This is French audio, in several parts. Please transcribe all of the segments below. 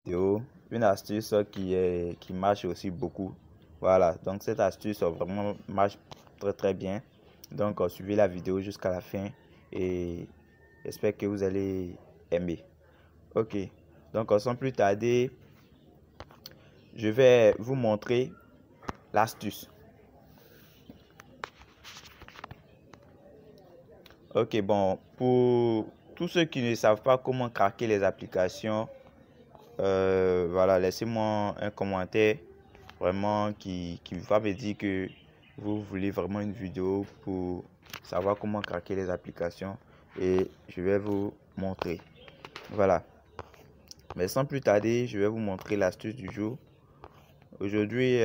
vidéo une astuce qui marche aussi beaucoup. Voilà, donc cette astuce vraiment marche très bien. Donc suivez la vidéo jusqu'à la fin et j'espère que vous allez aimer. Ok, donc sans plus tarder, je vais vous montrer l'astuce. Ok, bon, pour tous ceux qui ne savent pas comment craquer les applications, voilà, laissez-moi un commentaire vraiment qui va me dire que vous voulez vraiment une vidéo pour savoir comment craquer les applications et je vais vous montrer. Voilà, mais sans plus tarder, je vais vous montrer l'astuce du jour. Aujourd'hui,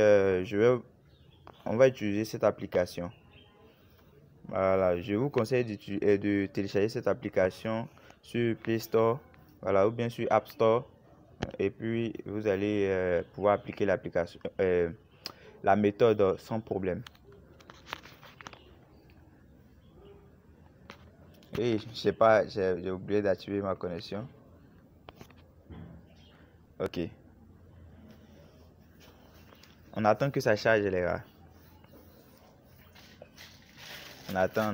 on va utiliser cette application. Voilà, je vous conseille de télécharger cette application sur Play Store, voilà, ou bien sur App Store. Et puis vous allez pouvoir appliquer l'application, la méthode sans problème. Et je sais pas, j'ai oublié d'activer ma connexion. Ok. On attend que ça charge les gars. On attend.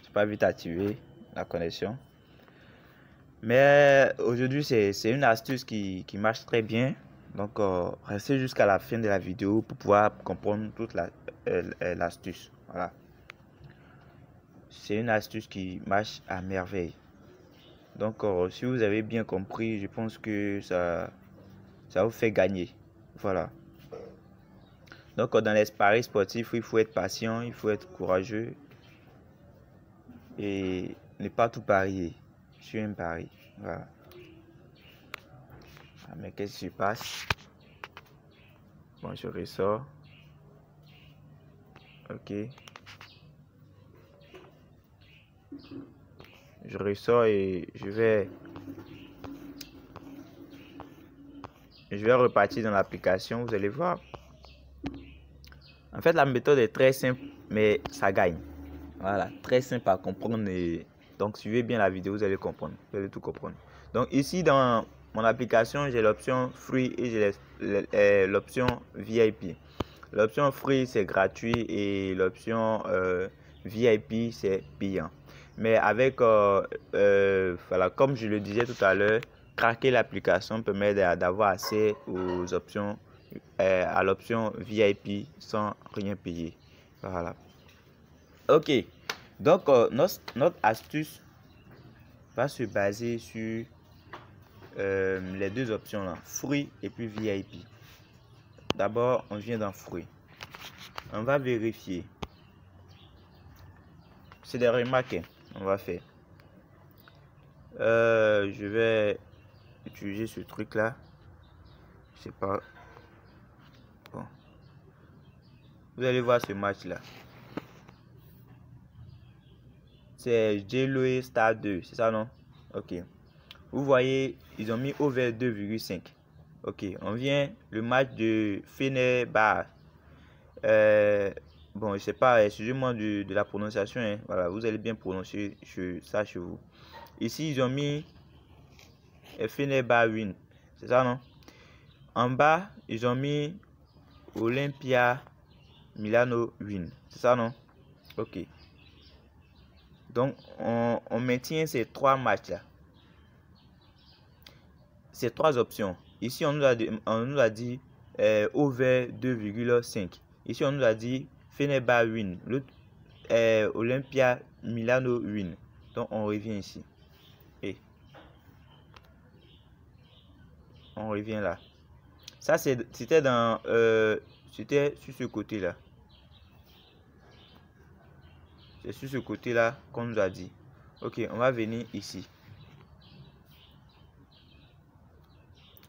J'ai pas vite activé la connexion. Mais aujourd'hui c'est une astuce qui marche très bien. Donc restez jusqu'à la fin de la vidéo pour pouvoir comprendre toute l'astuce. Voilà. C'est une astuce qui marche à merveille. Donc si vous avez bien compris, je pense que ça vous fait gagner. Voilà. Donc dans les paris sportifs, il faut être patient, il faut être courageux et ne pas tout parier sur un pari. Voilà. Ah, mais qu'est-ce qui se passe? Bon, je ressors. Ok. Je ressors et je vais repartir dans l'application. Vous allez voir. En fait, la méthode est très simple, mais ça gagne. Voilà, très simple à comprendre. Et donc, suivez bien la vidéo, vous allez comprendre. Vous allez tout comprendre. Donc, ici, dans mon application, j'ai l'option Free et j'ai l'option VIP. L'option Free, c'est gratuit et l'option VIP, c'est payant. Mais avec, voilà, comme je le disais tout à l'heure, craquer l'application permet d'avoir accès aux options, à l'option VIP sans rien payer. Voilà. Ok. Donc, notre astuce va se baser sur les deux options là, Free et puis VIP. D'abord, on vient dans Free. On va vérifier. C'est des remarques, hein, on va faire. Je vais utiliser ce truc là. Je sais pas. Bon. Vous allez voir ce match là. C'est J-Louis Star 2, c'est ça non? Ok. Vous voyez, ils ont mis over 2,5. Ok, on vient le match de Fenerbahçe. Bon, je sais pas, excusez-moi de la prononciation. Hein. Voilà, vous allez bien prononcer ça chez vous. Ici, ils ont mis Fenerbahçe win. C'est ça, non? En bas, ils ont mis Olympia Milano win. C'est ça, non? Ok. Donc, on maintient ces trois matchs-là. Ces trois options. Ici, on nous a dit over 2,5. Ici, on nous a dit Fenerbahçe win. L'autre, Olympia Milano win. Donc, on revient ici. Et on revient là. Ça, c'était dans... c'était sur ce côté-là. C'est sur ce côté-là qu'on nous a dit. Ok, on va venir ici.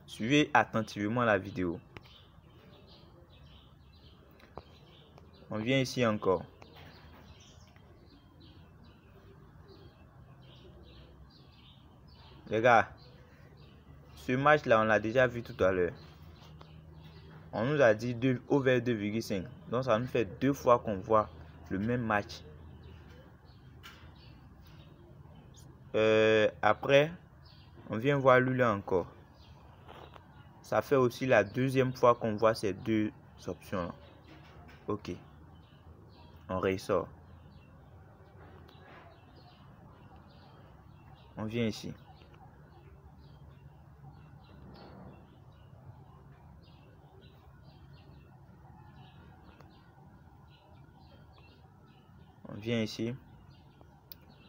Suivez attentivement la vidéo. On vient ici encore. Les gars, ce match-là, on l'a déjà vu tout à l'heure. On nous a dit over 2,5. Donc, ça nous fait deux fois qu'on voit le même match. Après, on vient voir lui là encore. ça fait aussi la deuxième fois qu'on voit ces deux options là. Ok, on ressort, on vient ici,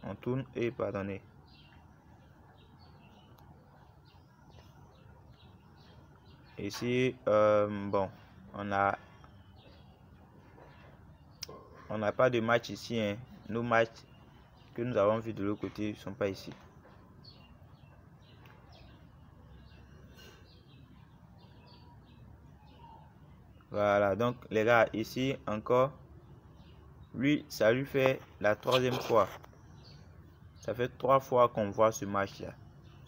on tourne et pardonnez. Ici, bon, on n'a pas de match ici, hein. Nos matchs que nous avons vus de l'autre côté ne sont pas ici. Voilà, donc les gars, ici encore, lui, ça lui fait la troisième fois. Ça fait 3 fois qu'on voit ce match là,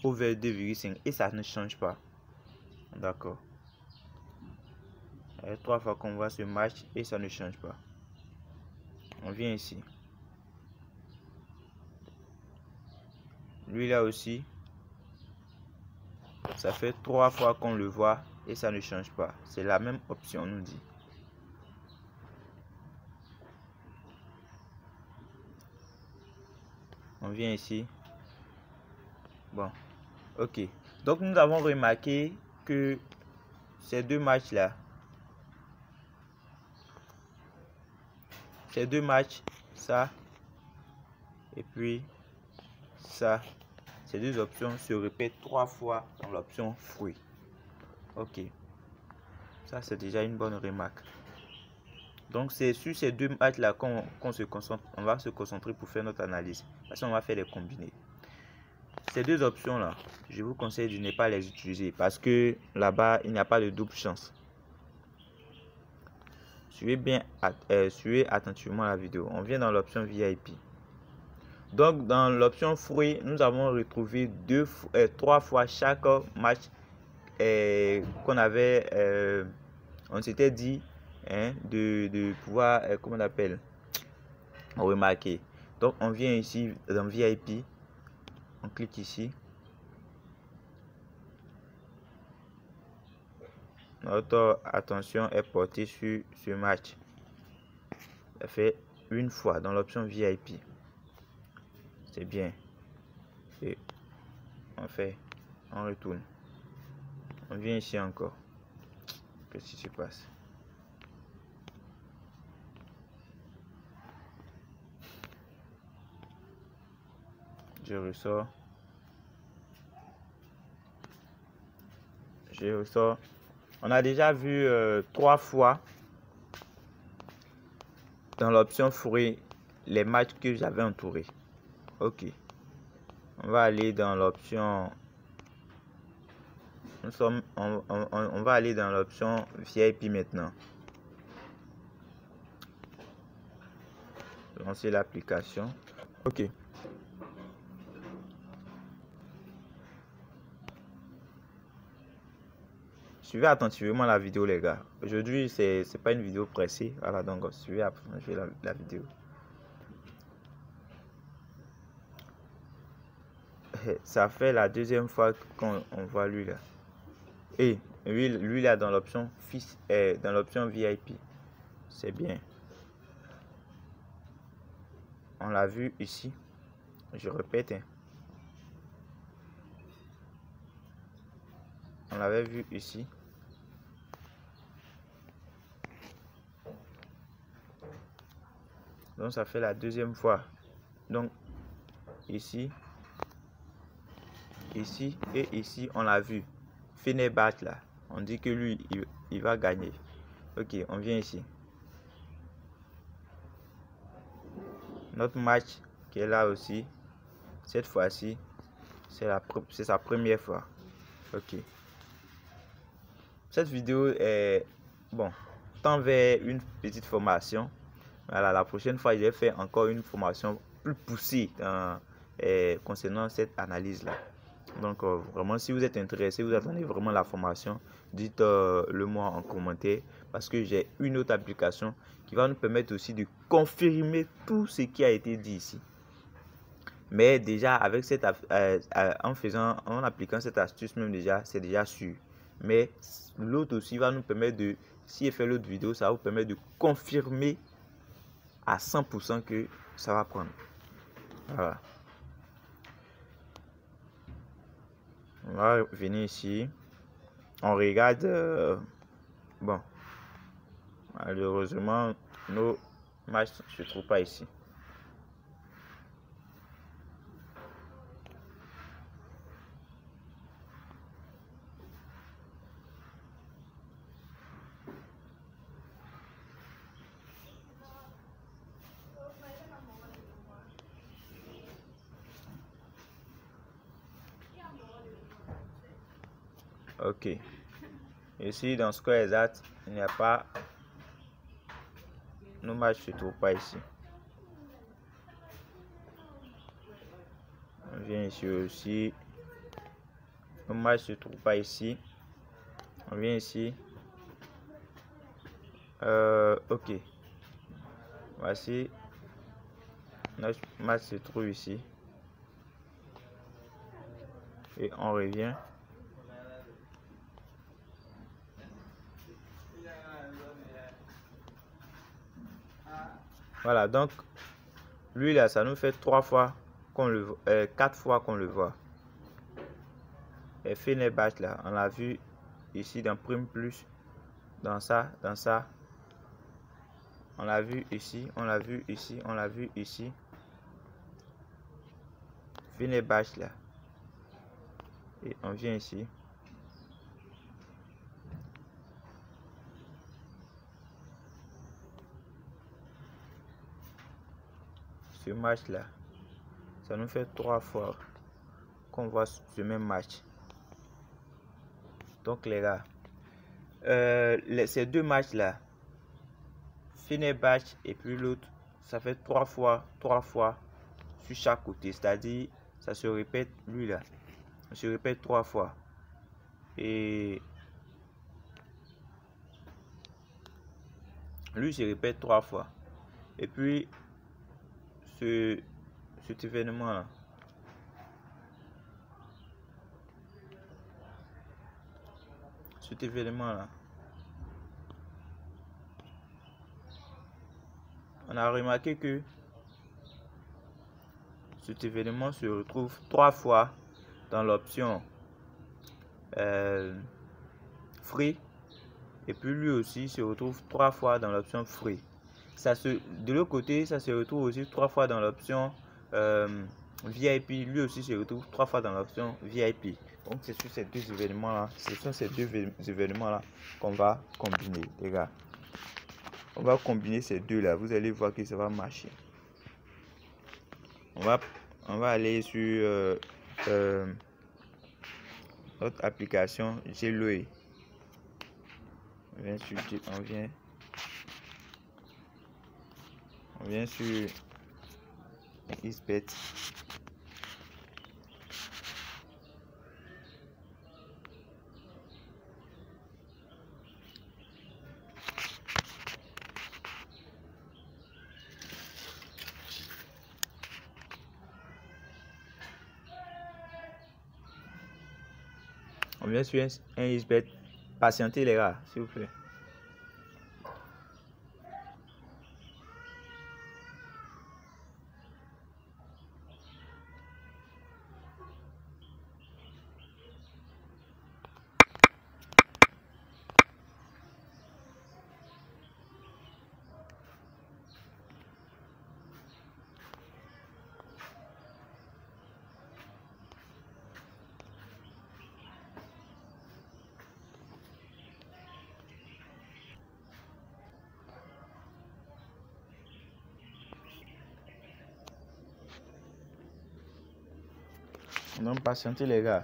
over 2,5, et ça ne change pas. D'accord. Ça fait 3 fois qu'on voit ce match et ça ne change pas. On vient ici. Lui là aussi, ça fait 3 fois qu'on le voit et ça ne change pas. C'est la même option, on nous dit. On vient ici. Bon, ok. Donc nous avons remarqué que ces deux matchs là, ça et puis ça, ces deux options se répètent 3 fois dans l'option fruit. Ok, ça c'est déjà une bonne remarque. Donc c'est sur ces deux matchs là qu'on se concentre. On va se concentrer pour faire notre analyse, parce qu'on va faire les combinés. Ces deux options là, je vous conseille de ne pas les utiliser parce que là-bas il n'y a pas de double chance. Suivez attentivement la vidéo. On vient dans l'option VIP. Donc dans l'option fruit, nous avons retrouvé 3 fois chaque match qu'on avait, on s'était dit, hein, de pouvoir, comment on appelle, remarquer. Donc on vient ici dans VIP, on clique ici. Notre attention est portée sur ce match. Ça fait une fois dans l'option VIP. C'est bien. Et on retourne. On vient ici encore. Qu'est-ce qui se passe? Je ressors. On a déjà vu 3 fois dans l'option fruit les matchs que j'avais entourés. Ok. On va aller dans l'option. On va aller dans l'option VIP maintenant. Lancer l'application. Ok. Suivez attentivement la vidéo les gars. Aujourd'hui c'est pas une vidéo pressée. Voilà, donc suivez attentivement la vidéo. Ça fait la deuxième fois qu'on voit lui là. Et lui là dans l'option VIP. C'est bien. On l'a vu ici. Je répète. Hein. On l'avait vu ici. Donc ça fait la deuxième fois. Donc ici et ici on l'a vu. Fenerbahçe là. On dit que lui il va gagner. Ok, on vient ici. Notre match qui est là aussi. Cette fois-ci, c'est sa première fois. Ok. Cette vidéo est tend vers une petite formation. Voilà, la prochaine fois, je vais faire encore une formation plus poussée concernant cette analyse là. Donc vraiment, si vous êtes intéressé, vous attendez vraiment la formation, dites le moi en commentaire, parce que j'ai une autre application qui va nous permettre aussi de confirmer tout ce qui a été dit ici. Mais déjà avec en appliquant cette astuce même déjà, c'est déjà sûr. Mais l'autre aussi va nous permettre de, si elle fait l'autre vidéo, ça va vous permettre de confirmer à 100% que ça va prendre. Voilà. On va venir ici. On regarde. Bon. Malheureusement, nos matchs ne se trouvent pas ici. Ok. Ici, dans Score Exact, il n'y a pas. Nos matchs ne se trouvent pas ici. On vient ici aussi. Nos matchs ne se trouvent pas ici. On vient ici. Ok. Voici. Notre match se trouve ici. Et on revient. Voilà, donc lui là, ça nous fait 3 fois qu'on le 4 fois qu'on le voit. Et Fenerbahçe là, on l'a vu ici dans Prime Plus, dans ça. On l'a vu ici, on l'a vu ici, on l'a vu ici. Fenerbahçe là. Et on vient ici. Ce match là, ça nous fait 3 fois qu'on voit ce même match. Donc les gars, ces deux matchs là, Fenerbahçe et puis l'autre, ça fait 3 fois sur chaque côté. C'est-à-dire, ça se répète, lui là, ça se répète 3 fois. Et lui se répète 3 fois. Et puis, cet événement là, on a remarqué que cet événement se retrouve 3 fois dans l'option free, et puis lui aussi se retrouve 3 fois dans l'option free. De l'autre côté, ça se retrouve aussi 3 fois dans l'option VIP. Lui aussi se retrouve 3 fois dans l'option VIP. Donc c'est sur ces deux événements là, ce sont ces deux événements là qu'on va combiner, les gars. On va combiner ces deux là, vous allez voir que ça va marcher. On va aller sur notre application Geloe. On vient sur XBet. On vient sur un XBet. Patientez les gars, s'il vous plaît. Donc patientez les gars.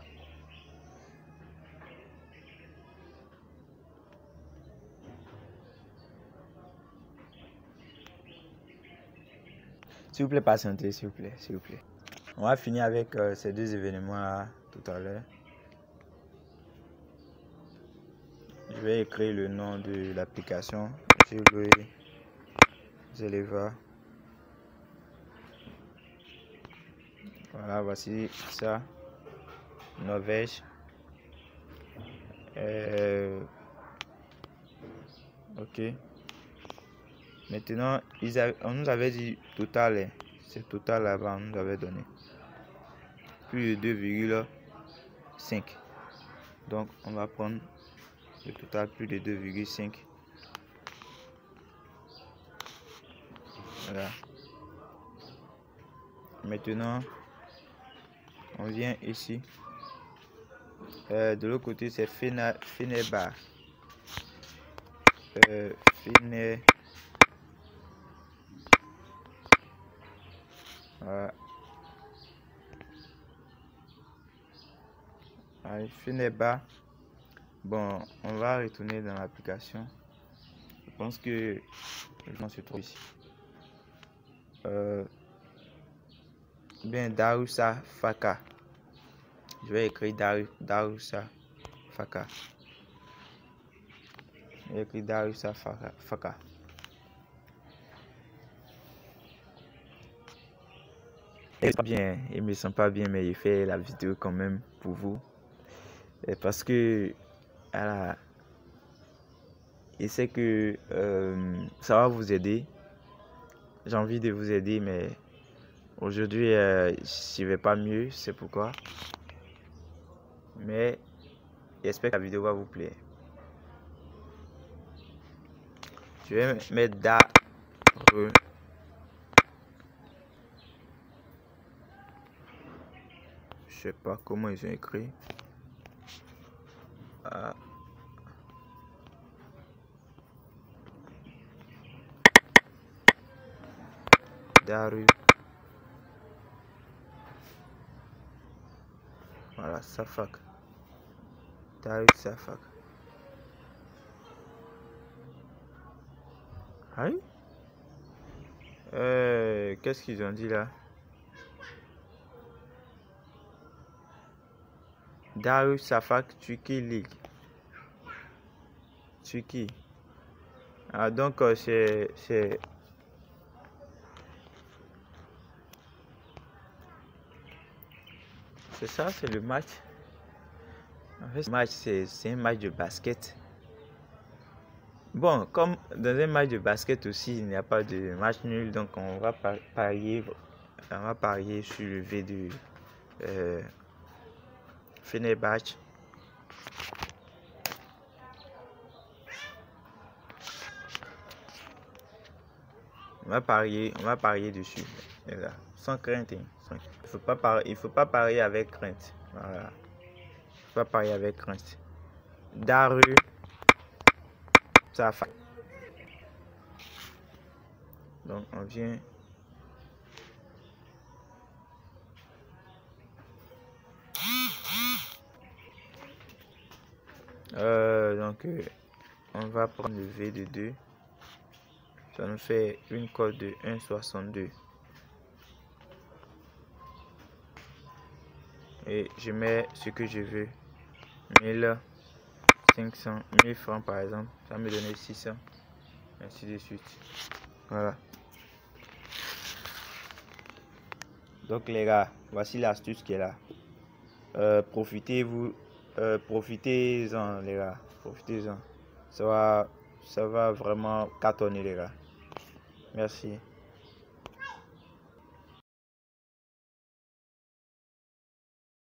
S'il vous plaît, patientez, s'il vous plaît, s'il vous plaît. On va finir avec ces deux événements là tout à l'heure. Je vais écrire le nom de l'application. Vous allez voir. Voilà, voici ça. Norvège. Ok. Maintenant, on nous avait dit total, hein. C'est total là-bas, on nous avait donné. Plus de 2,5. Donc, on va prendre le total plus de 2,5. Voilà. Maintenant, on vient ici. De l'autre côté, c'est Fenerbahçe. Voilà. Allez, Fenerbahçe. Bon, on va retourner dans l'application. Je pense que je se trouve ici. Bien, Darüşşafaka. Je vais écrire Darüşşafaka. Je vais écrire Darüşşafaka. Il me sent pas bien, mais il fait la vidéo quand même pour vous. Et parce que voilà, il sait que ça va vous aider. J'ai envie de vous aider, mais aujourd'hui je vais pas mieux, c'est pourquoi. Mais j'espère que la vidéo va vous plaire. Je vais mettre je sais pas comment ils ont écrit. Voilà, Safak. Darüşşafaka. Aïe. Qu'est-ce qu'ils ont dit là? Darüşşafaka Turkey League. Turquie. Ah, donc c'est ça, c'est le match. En fait, ce match, c'est un match de basket. Bon, comme dans un match de basket aussi, il n'y a pas de match nul, donc on va parier sur le V de Fenerbahçe. On va parier dessus. Là, sans crainte. Il faut pas parier avec crainte. Voilà. Il faut pas parier avec crainte. Darüşşafaka. Donc on vient. On va prendre le V de 2. Ça nous fait une cote de 1,62. Et je mets ce que je veux. 1500, 1000 francs par exemple. Ça me donne 600. Ainsi de suite. Voilà. Donc les gars, voici l'astuce qui est là. Profitez-en les gars. Profitez-en. Ça va vraiment cartonner les gars. Merci.